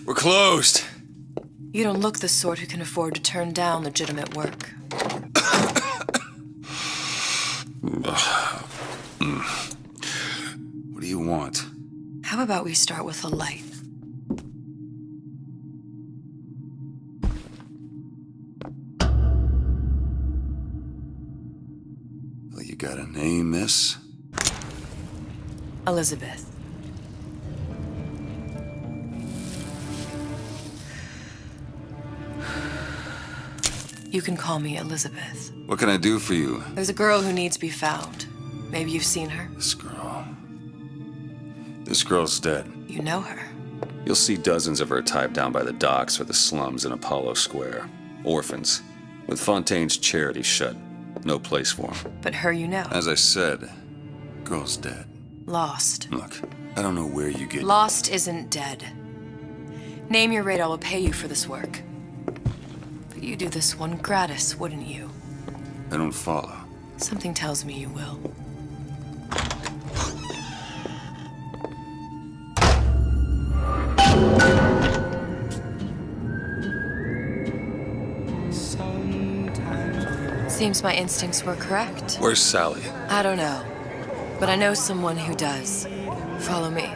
We're closed. You don't look the sort who can afford to turn down legitimate work. What do you want? How about we start with a light? Well, you got a name, miss? Elizabeth. You can call me Elizabeth. What can I do for you? There's a girl who needs to be found. Maybe you've seen her. This girl. This girl's dead. You know her. You'll see dozens of her tied down by the docks or the slums in Apollo Square. Orphans. With Fontaine's charity shut. No place for them. But her you know. As I said, girl's dead. Lost. Look, I don't know where you get... Lost isn't dead. Name your rate, I will pay you for this work. But you do this one gratis, wouldn't you? I don't follow. Something tells me you will. Seems my instincts were correct. Where's Sally? I don't know, but I know someone who does. Follow me.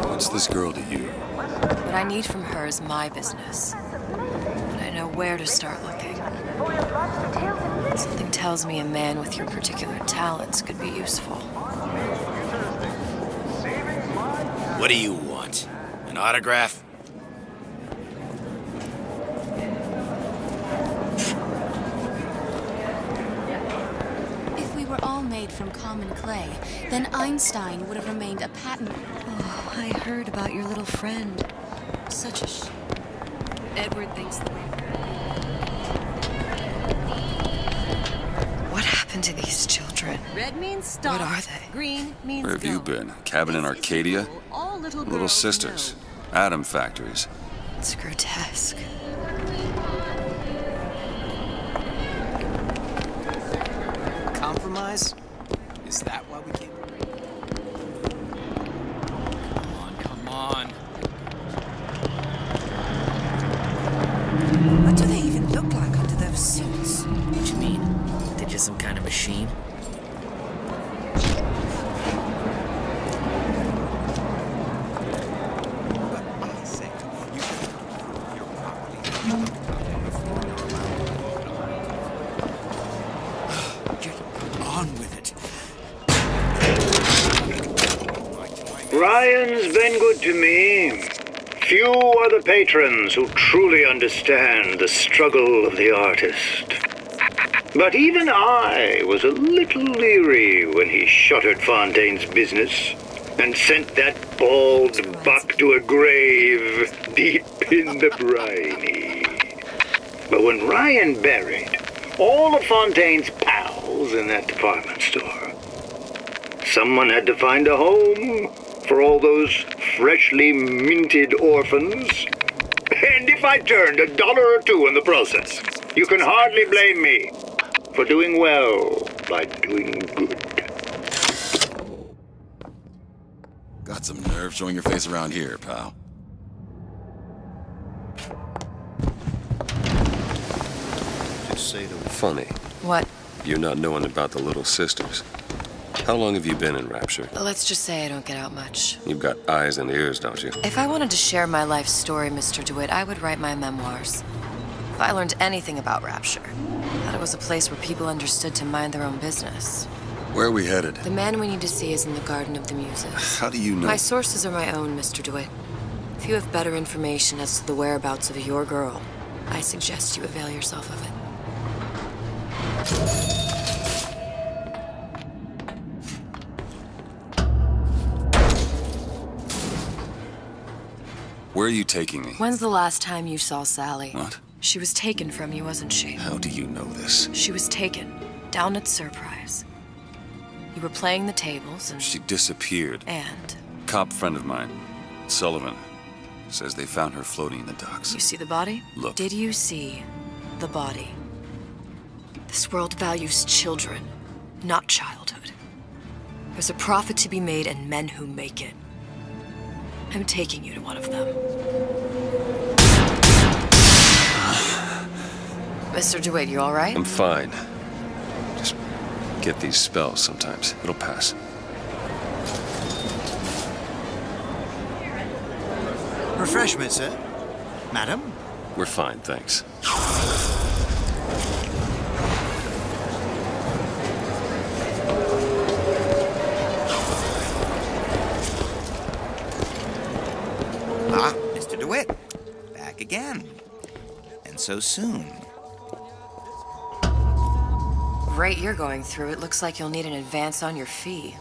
What's this girl to you? What I need from her is my business. And I know where to start looking. Something tells me a man with your particular talents could be useful. What do you want? An autograph? If we were all made from common clay, then Einstein would have remained a patent. Oh, I heard about your little friend. Such a Edward thinks the way. What happened to these children? Red means stop. What are they? Green means Where have you go. been? Cabin in Arcadia? All little Little girls sisters. know. Atom factories. It's grotesque. Compromise? Is that why we came? Come on. What do they even look like under those suits? What you mean? They're just some kind of machine? On with it. Ryan's been good to me. Few are the patrons who truly understand the struggle of the artist. But even I was a little leery when he shuttered Fontaine's business and sent that bald buck to a grave deep in the briny. But when Ryan buried all of Fontaine's pals in that department store, someone had to find a home for all those freshly minted orphans. And if I turned $1 or $2 in the process, you can hardly blame me for doing well by doing good. Got some nerve showing your face around here, pal. Just say the Funny. What? You not knowing about the little sisters. How long have you been in Rapture? Let's just say I don't get out much. You've got eyes and ears, don't you? If I wanted to share my life story, Mr. DeWitt, I would write my memoirs. If I learned anything about Rapture, that it was a place where people understood to mind their own business. Where are we headed? The man we need to see is in the Garden of the Muses. How do you know? My sources are my own, Mr. DeWitt. If you have better information as to the whereabouts of your girl, I suggest you avail yourself of it. Where are you taking me? When's the last time you saw Sally? What? She was taken from you, wasn't she? How do you know this? She was taken, down at Surprise. You were playing the tables and... She disappeared. And? Cop friend of mine. Sullivan says they found her floating in the docks. You see the body? Look. Did you see the body? This world values children, not childhood. There's a profit to be made and men who make it. I'm taking you to one of them. Mr. DeWitt, you all right? I'm fine. Just get these spells sometimes. It'll pass. Refreshment, sir. Madam? We're fine, thanks. Ah, Mr. DeWitt. Back again. And so soon. Rate you're going through, it looks like you'll need an advance on your fee.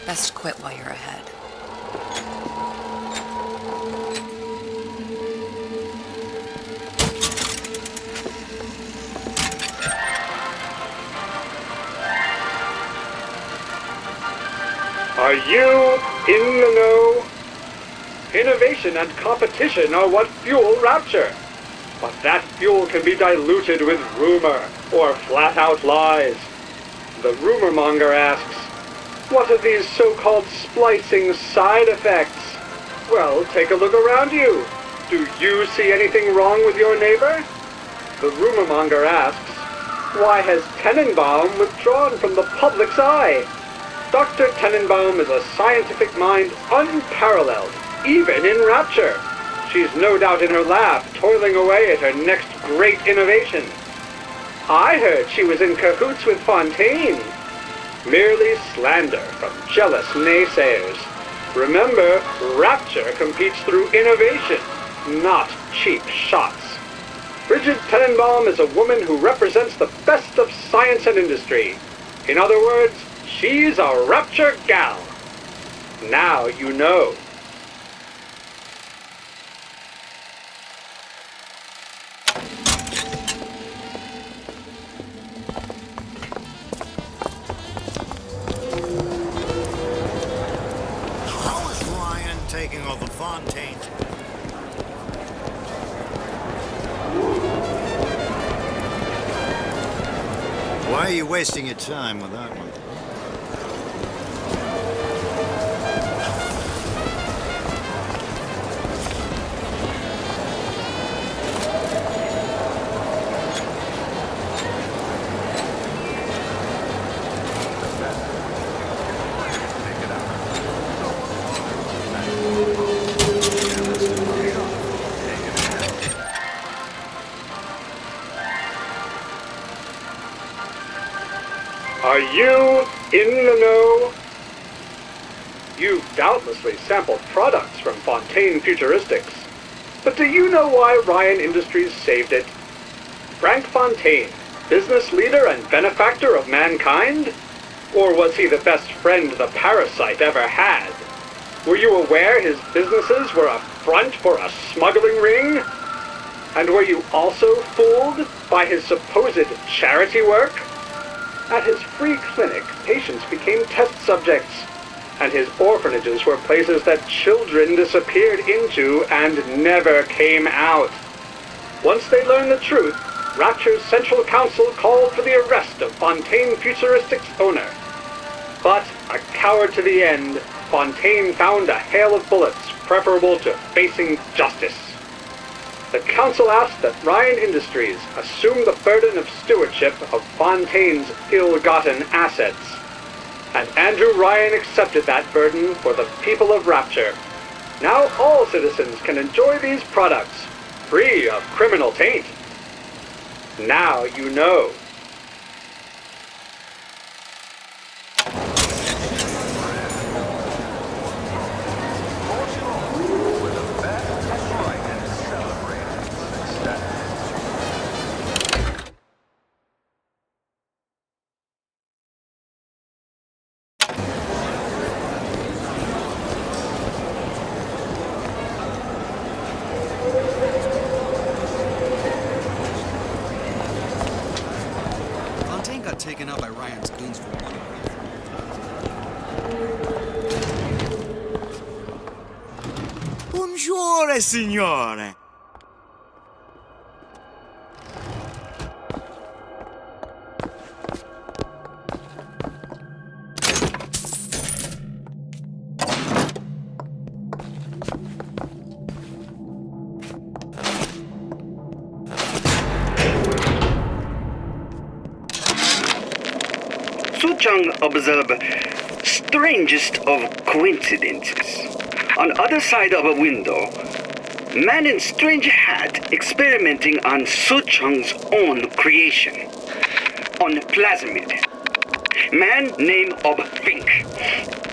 Best quit while you're ahead. Are you in the know? Innovation and competition are what fuel Rapture. But that fuel can be diluted with rumor or flat-out lies. The rumor monger asks, what are these so-called splicing side effects? Well, take a look around you. Do you see anything wrong with your neighbor? The rumor monger asks, why has Tenenbaum withdrawn from the public's eye? Dr. Tenenbaum is a scientific mind unparalleled, even in Rapture. She's no doubt in her lab, toiling away at her next great innovation. I heard she was in cahoots with Fontaine. Merely slander from jealous naysayers. Remember, Rapture competes through innovation, not cheap shots. Bridget Tenenbaum is a woman who represents the best of science and industry. In other words, she's a Rapture gal. Now you know. How is Ryan taking over Fontaine? Why are you wasting your time with that one? Are you in the know? You've doubtlessly sampled products from Fontaine Futuristics. But do you know why Ryan Industries saved it? Frank Fontaine, business leader and benefactor of mankind? Or was he the best friend the parasite ever had? Were you aware his businesses were a front for a smuggling ring? And were you also fooled by his supposed charity work? At his free clinic, patients became test subjects, and his orphanages were places that children disappeared into and never came out. Once they learned the truth, Rapture's Central Council called for the arrest of Fontaine Futuristics' owner. But, a coward to the end, Fontaine found a hail of bullets preferable to facing justice. The council asked that Ryan Industries assume the burden of stewardship of Fontaine's ill-gotten assets. And Andrew Ryan accepted that burden for the people of Rapture. Now all citizens can enjoy these products, free of criminal taint. Now you know. got taken out by Ryan's goons for one. Buongiorno, signore. Suchong observe strangest of coincidences. On other side of a window, man in strange hat experimenting on Suchong's own creation. On plasmid. Man name of Fink.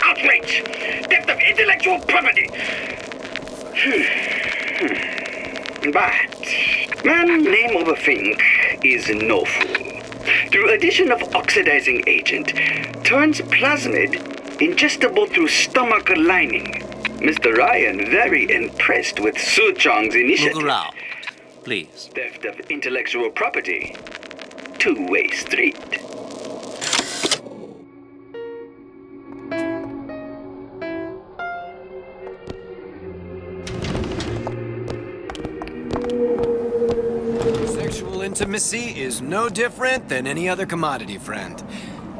Outrage! Theft of intellectual property! But man name of a Fink is no fool. Through addition of oxidizing agent, turns plasmid ingestible through stomach lining. Mr. Ryan very impressed with Suchong's initiative. Look around, please. Theft of intellectual property. Two-way street. Sexual intimacy is no different than any other commodity, friend.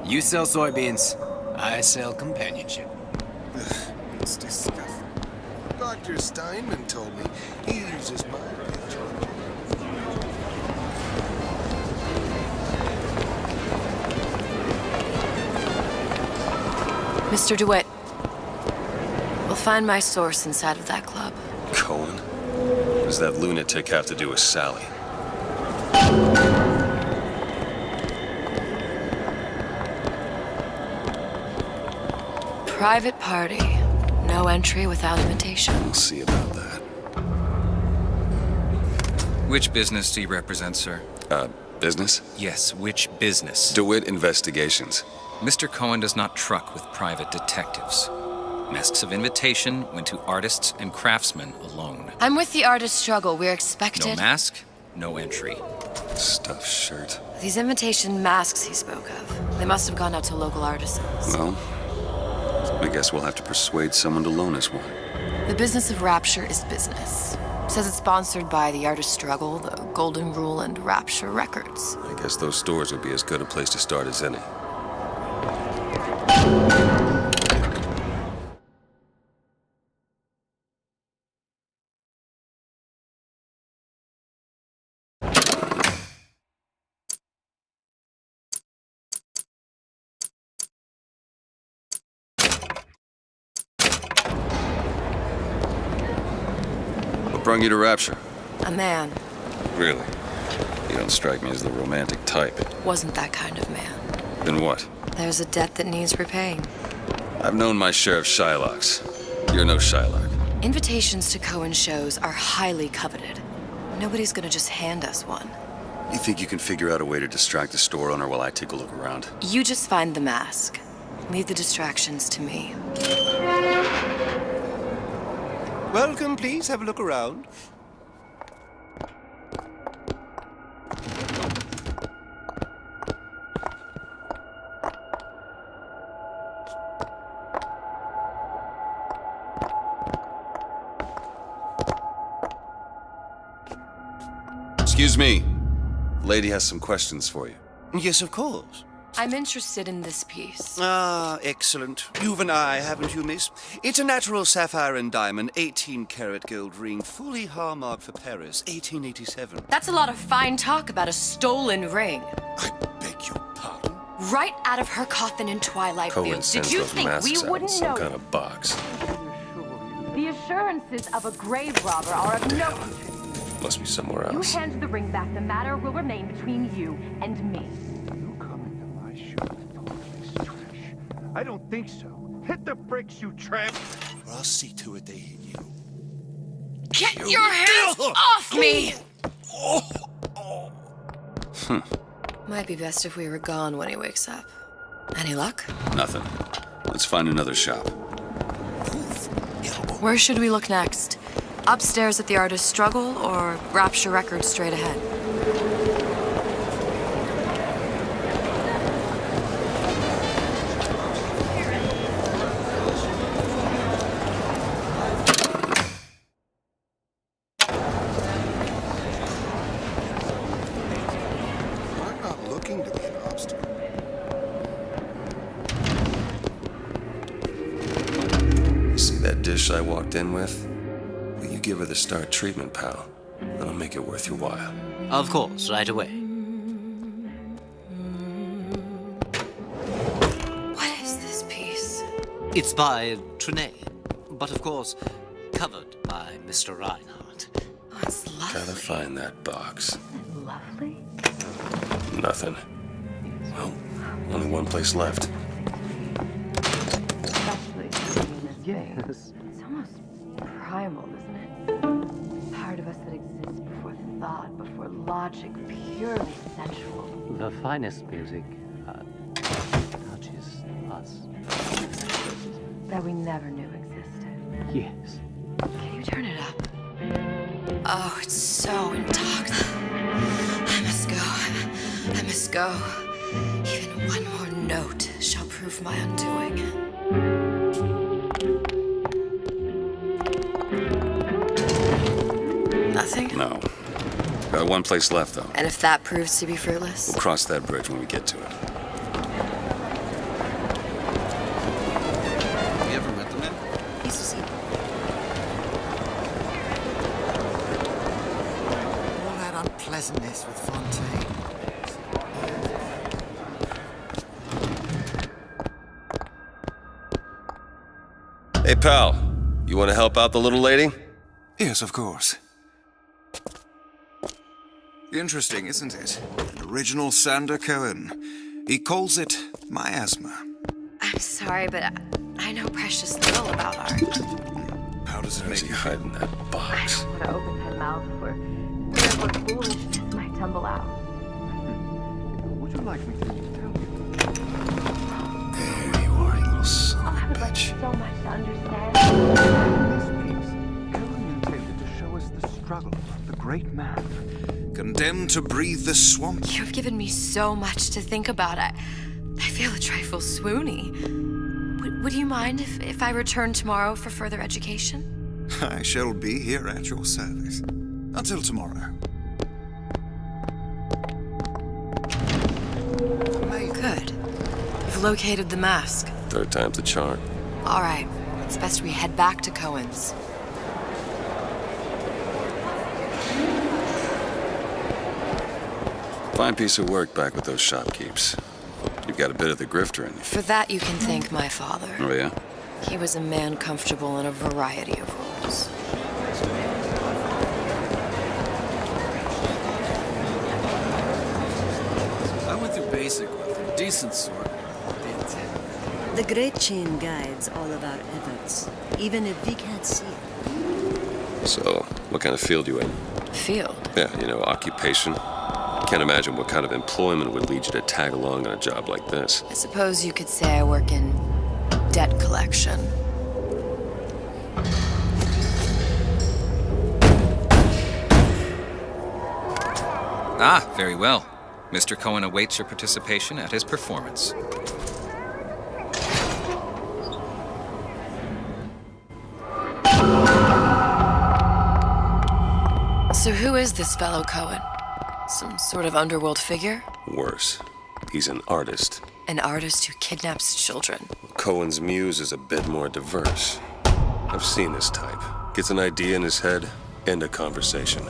You sell soybeans, I sell companionship. It's disgusting. Dr. Steinman told me he uses my picture. Mr. DeWitt, we'll find my source inside of that club. Cohen? What does that lunatic have to do with Sally? Private party. No entry without invitation. We'll see about that. Which business do you represent, sir? Business? Yes, which business? DeWitt Investigations. Mr. Cohen does not truck with private detectives. Masks of invitation went to artists and craftsmen alone. I'm with the artist struggle. We're expected. No mask, no entry. Stuffed shirt. These invitation masks he spoke of. They must have gone out to local artisans. Well, I guess we'll have to persuade someone to loan us one. The business of Rapture is business. Says it's sponsored by the Artist Struggle, the Golden Rule, and Rapture Records. I guess those stores would be as good a place to start as any. What brought you to Rapture? A man. Really? You don't strike me as the romantic type. Wasn't that kind of man. Then what? There's a debt that needs repaying. I've known my share of Shylocks. You're no Shylock. Invitations to Cohen shows are highly coveted. Nobody's gonna just hand us one. You think you can figure out a way to distract the store owner while I take a look around? You just find the mask. Leave the distractions to me. Welcome, please. Have a look around. Excuse me. The lady has some questions for you. Yes, of course. I'm interested in this piece. Ah, excellent. You've an eye, haven't you, miss? It's a natural sapphire and diamond, 18-karat gold ring, fully hallmarked for Paris, 1887. That's a lot of fine talk about a stolen ring. I beg your pardon? Right out of her coffin in Twilight Cohen Field. sends Did you those think masks we out in wouldn't some know? kind of box. The assurances of a grave robber are of no interest. Must be somewhere You else. hand the ring back, the matter will remain between you and me. You come into my shop with all this trash? I don't think so. Hit the bricks, you tramp! Or I'll see to it they hit you. Get your hands off me! Might be best if we were gone when he wakes up. Any luck? Nothing. Let's find another shop. Where should we look next? Upstairs at the Artist Struggle or Rapture Records straight ahead? foremost. See that dish I walked in with? Will you give her the star treatment, pal? That'll make it worth your while. Of course, right away. What is this piece? It's by Trine, but of course, covered by Mr. Reinhardt. Oh, it's lovely. Gotta find that box. Lovely? Nothing. Well, only one place left. Especially in this phase. It's almost primal, isn't it? Part of us that exists before thought, before logic, purely sensual. The finest music touches us. That we never knew existed. Yes. Can you turn it up? Oh, it's so intoxicating. I must go. I must go. Even one more note shall prove my undoing. Nothing? No. Got one place left, though. And if that proves to be fruitless? We'll cross that bridge when we get to it. You ever met the man? Used to see. All that unpleasantness with Fontaine. Hey, pal. You want to help out the little lady? Yes, of course. Interesting, isn't it? An original Sander Cohen. He calls it miasma. I'm sorry, but I know precious little about art. How does it How's make he you hiding that I box? don't want to open my mouth for fear of what foolishness might tumble out. Would you like me to tell you? There you are, you little son I of would a like bitch. so much to understand. This piece, Cohen intended to show us the struggle of the great man. Condemned to breathe the swamp. You've given me so much to think about. I feel a trifle swoony. Would you mind if I return tomorrow for further education? I shall be here at your service. Until tomorrow. Good. You've located the mask. Third time's the charm. All right. It's best we head back to Cohen's. Fine piece of work back with those shopkeeps. You've got a bit of the grifter in you. For that, you can thank my father. Oh, yeah? He was a man comfortable in a variety of roles. I went through basic with a decent sort. The Great Chain guides all of our efforts, even if we can't see it. So, what kind of field you in? Field? Yeah, occupation. Can't imagine what kind of employment would lead you to tag along on a job like this. I suppose you could say I work in debt collection. Ah, very well. Mr. Cohen awaits your participation at his performance. So who is this fellow Cohen? Some sort of underworld figure? Worse. He's an artist. An artist who kidnaps children. Cohen's muse is a bit more diverse. I've seen this type. Gets an idea in his head, end a conversation.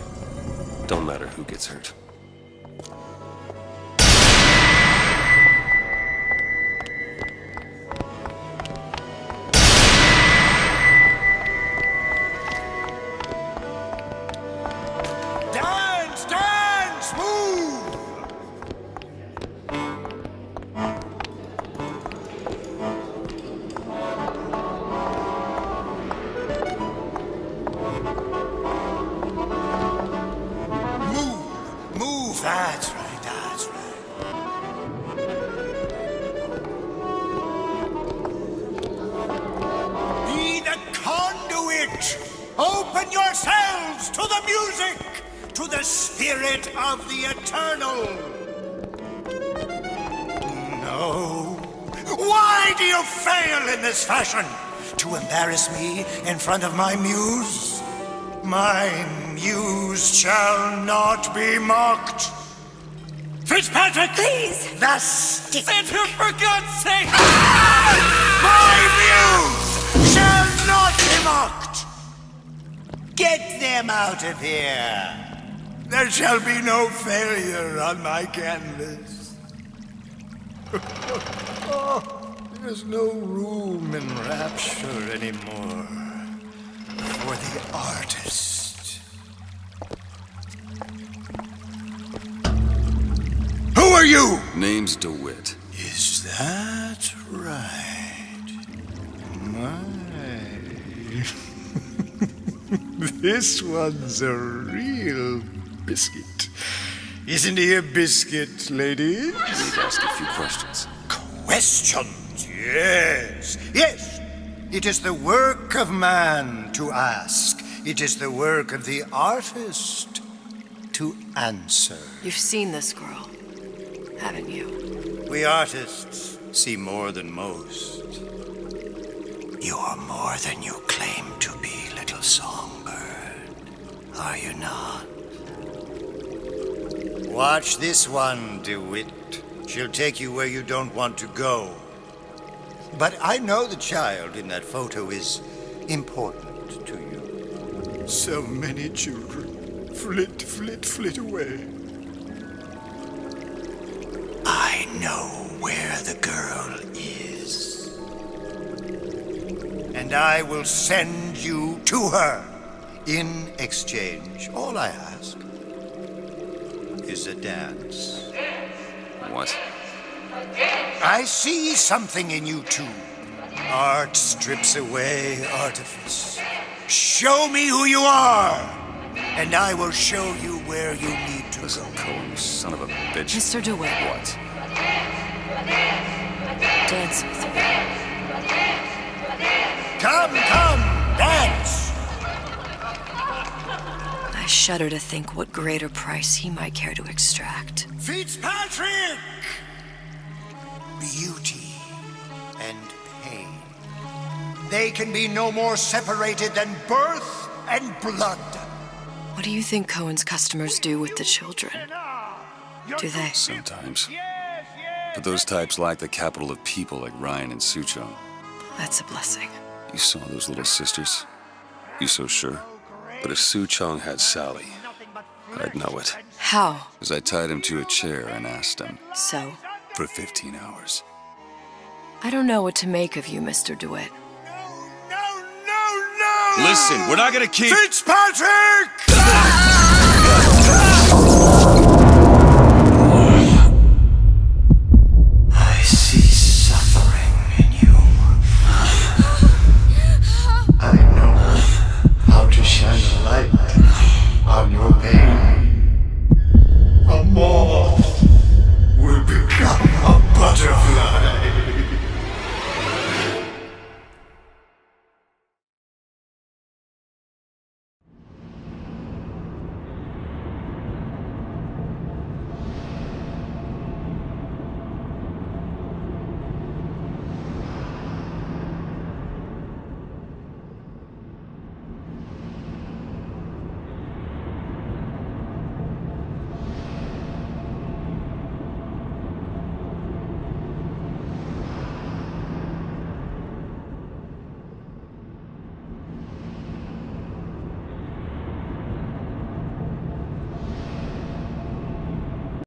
Don't matter who gets hurt. Dance! Dance! Move! Move! That's right, that's right. Be the conduit! Open yourselves to the music, to the spirit of the eternal! No. Why do you fail in this fashion? To embarrass me in front of my muse? My muse shall not be mocked. Fear Fitzpatrick! Please! The stick! Santa, for God's sake! My views shall not be mocked! Get them out of here! There shall be no failure on my canvas. There's no room in rapture anymore for the artist. Who are you? Name's DeWitt. Is that right? My. This one's a real biscuit. Isn't he a biscuit, ladies? Need to ask a few questions. Questions, yes. Yes. It is the work of man to ask. It is the work of the artist to answer. You've seen this girl, haven't you? We artists see more than most. You are more than you claim to be, little songbird. Are you not? Watch this one, DeWitt. She'll take you where you don't want to go. But I know the child in that photo is important to you. So many children flit, flit, flit away. I know where the girl is. And I will send you to her. In exchange, all I ask is a dance. What? I see something in you two. Art strips away artifice. Show me who you are, and I will show you where you need to Listen, Cohen, you son of a bitch. Mr. DeWitt. What? Dance with me. Come, dance! I shudder to think what greater price he might care to extract. Fitzpatrick! Beauty and pain. They can be no more separated than birth and blood. What do you think Cohen's customers do with the children? Do they? Sometimes. But those types lack the capital of people like Ryan and Suchong. That's a blessing. You saw those little sisters? You so sure? But if Suchong had Sally, I'd know it. How? Because I tied him to a chair and asked him. So? For 15 hours. I don't know what to make of you, Mr. DeWitt. No! Listen, we're not gonna keep... Fitzpatrick!